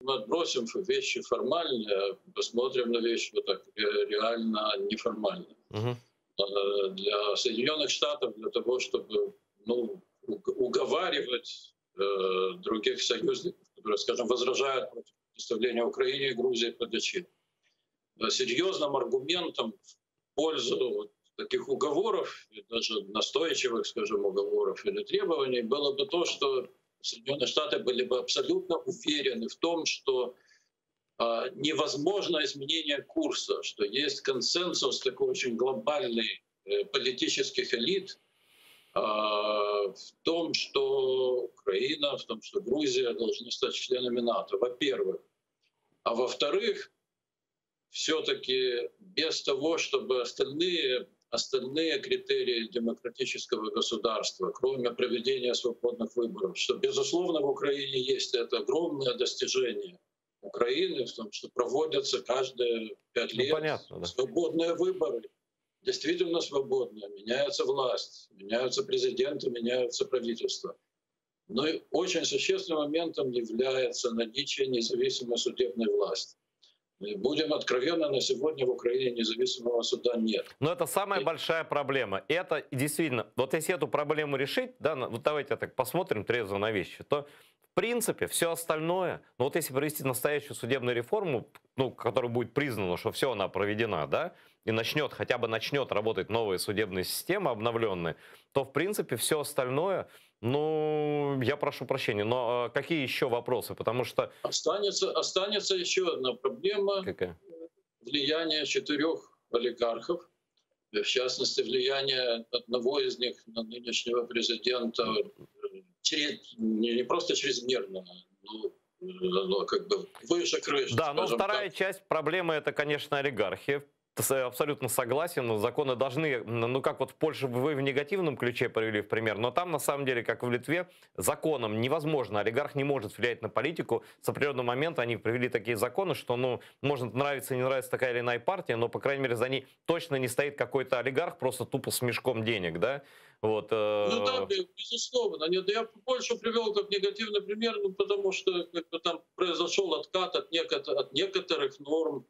Мы отбросим вещи формальные, посмотрим на вещи вот так реально неформально. Мгм. Для Соединенных Штатов, для того, чтобы уговаривать других союзников, которые, скажем, возражают против предоставления Украине и Грузии под защиту. Серьезным аргументом в пользу вот таких уговоров, и даже настойчивых, скажем, уговоров или требований, было бы то, что Соединенные Штаты были бы абсолютно уверены в том, что невозможно изменение курса, что есть консенсус такой очень глобальный политических элит в том, что Украина, в том, что Грузия должны стать членами НАТО, во-первых. А во-вторых, все-таки без того, чтобы остальные критерии демократического государства, кроме проведения свободных выборов, что, безусловно, в Украине есть это огромное достижение Украины в том, что проводятся каждые 5 лет Понятно, да. свободные выборы, действительно свободные, меняется власть, меняются президенты, меняются правительства. Но и очень существенным моментом является наличие независимой судебной власти. И будем откровенны, на сегодня в Украине независимого суда нет. Но это самая большая проблема. Это действительно, вот если эту проблему решить, да, вот давайте так посмотрим трезво на вещи, то в принципе все остальное, ну вот если провести настоящую судебную реформу, ну, которая будет признана, что все она проведена, да, и начнет, хотя бы начнет работать новая судебная система обновленная, то в принципе все остальное, ну, я прошу прощения, но какие еще вопросы? Потому что... Останется еще одна проблема Какая? влияния 4 олигархов, в частности, влияние одного из них на нынешнего президента не просто чрезмерно, но как бы выше крыши. Да, но скажем вторая так. часть проблемы — это, конечно, олигархи. Абсолютно согласен, но законы должны, ну как вот в Польше вы в негативном ключе привели в пример, но там на самом деле, как в Литве, законом невозможно, олигарх не может влиять на политику. С определенного момента они привели такие законы, что, ну, может нравиться и не нравится такая или иная партия, но, по крайней мере, за ней точно не стоит какой-то олигарх просто тупо с мешком денег, да? Вот, Ну да, безусловно. Нет, я Польшу привел как негативный пример, ну, потому что как бы, там произошел откат от некоторых норм,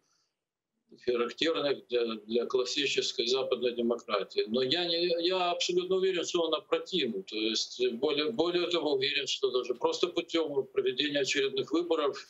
характерных для классической западной демократии. Но я абсолютно уверен, что он опротивен. То есть более того уверен, что даже просто путем проведения очередных выборов